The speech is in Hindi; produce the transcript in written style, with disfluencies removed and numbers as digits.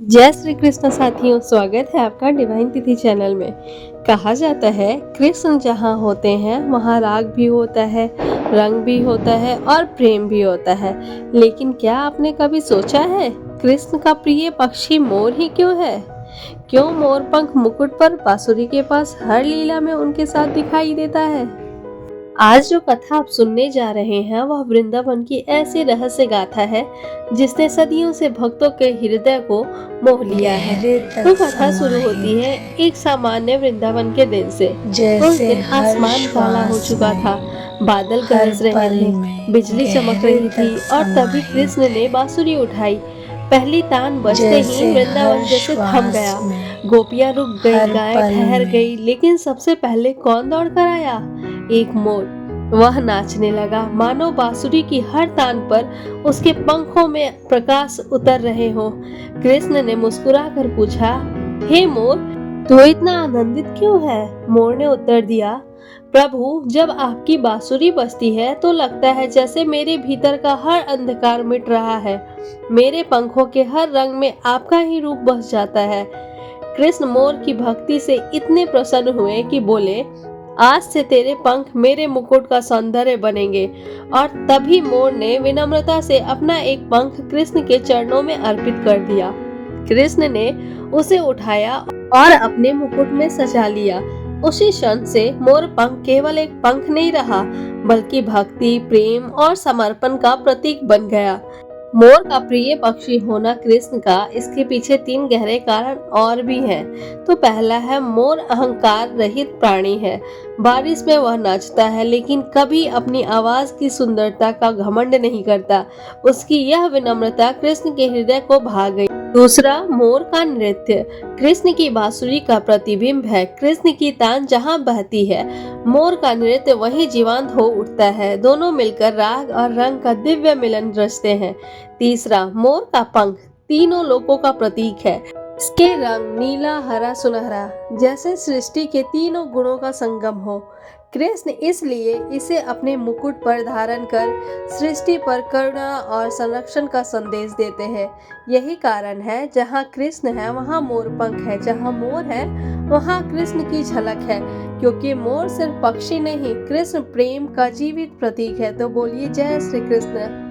जय श्री कृष्ण साथियों, स्वागत है आपका डिवाइन तिथि चैनल में। कहा जाता है कृष्ण जहाँ होते हैं वहाँ राग भी होता है, रंग भी होता है और प्रेम भी होता है। लेकिन क्या आपने कभी सोचा है कृष्ण का प्रिय पक्षी मोर ही क्यों है? क्यों मोर पंख मुकुट पर बांसुरी के पास हर लीला में उनके साथ दिखाई देता है? आज जो कथा आप सुनने जा रहे हैं वह वृंदावन की ऐसी रहस्य गाथा है जिसने सदियों से भक्तों के हृदय को मोह लिया है। तो कथा शुरू होती है एक सामान्य वृंदावन के दिन से। उस दिन आसमान काला हो चुका था, बादल गरज रहे थे, बिजली चमक रही थी और तभी कृष्ण ने बांसुरी उठाई। पहली तान बजते ही वृंदावन जैसे थम गया। गोपियां रुक गई, गाय ठहर गई, लेकिन सबसे पहले कौन दौड़ कर आया? एक मोर। वह नाचने लगा मानो बांसुरी की हर तान पर उसके पंखों में प्रकाश उतर रहे हो। कृष्ण ने मुस्कुराकर पूछा, हे मोर, तू इतना आनंदित क्यों है? मोर ने उत्तर दिया, प्रभु, जब आपकी बांसुरी बजती है तो लगता है जैसे मेरे भीतर का हर अंधकार मिट रहा है। मेरे पंखों के हर रंग में आपका ही रूप बस जाता है। कृष्ण मोर की भक्ति से इतने प्रसन्न हुए कि बोले, आज से तेरे पंख मेरे मुकुट का सौंदर्य बनेंगे। और तभी मोर ने विनम्रता से अपना एक पंख कृष्ण के चरणों में अर्पित कर दिया। कृष्ण ने उसे उठाया और अपने मुकुट में सजा लिया। उसी क्षण से मोर पंख केवल एक पंख नहीं रहा, बल्कि भक्ति, प्रेम और समर्पण का प्रतीक बन गया। मोर का प्रिय पक्षी होना कृष्ण का, इसके पीछे 3 गहरे कारण और भी हैं। तो पहला है, मोर अहंकार रहित प्राणी है। बारिश में वह नाचता है लेकिन कभी अपनी आवाज की सुंदरता का घमंड नहीं करता। उसकी यह विनम्रता कृष्ण के हृदय को भा गई। दूसरा, मोर का नृत्य कृष्ण की बांसुरी का प्रतिबिंब है। कृष्ण की तान जहाँ बहती है, मोर का नृत्य वहीं जीवंत हो उठता है। दोनों मिलकर राग और रंग का दिव्य मिलन रचते हैं। तीसरा, मोर का पंख तीनों लोकों का प्रतीक है। इसके रंग नीला, हरा, सुनहरा, जैसे सृष्टि के तीनों गुणों का संगम हो। कृष्ण इसलिए इसे अपने मुकुट पर धारण कर सृष्टि पर करुणा और संरक्षण का संदेश देते हैं। यही कारण है, जहाँ कृष्ण है वहाँ मोर पंख है, जहाँ मोर है वहाँ कृष्ण की झलक है। क्योंकि मोर सिर्फ पक्षी नहीं, कृष्ण प्रेम का जीवित प्रतीक है। तो बोलिए जय श्री कृष्ण।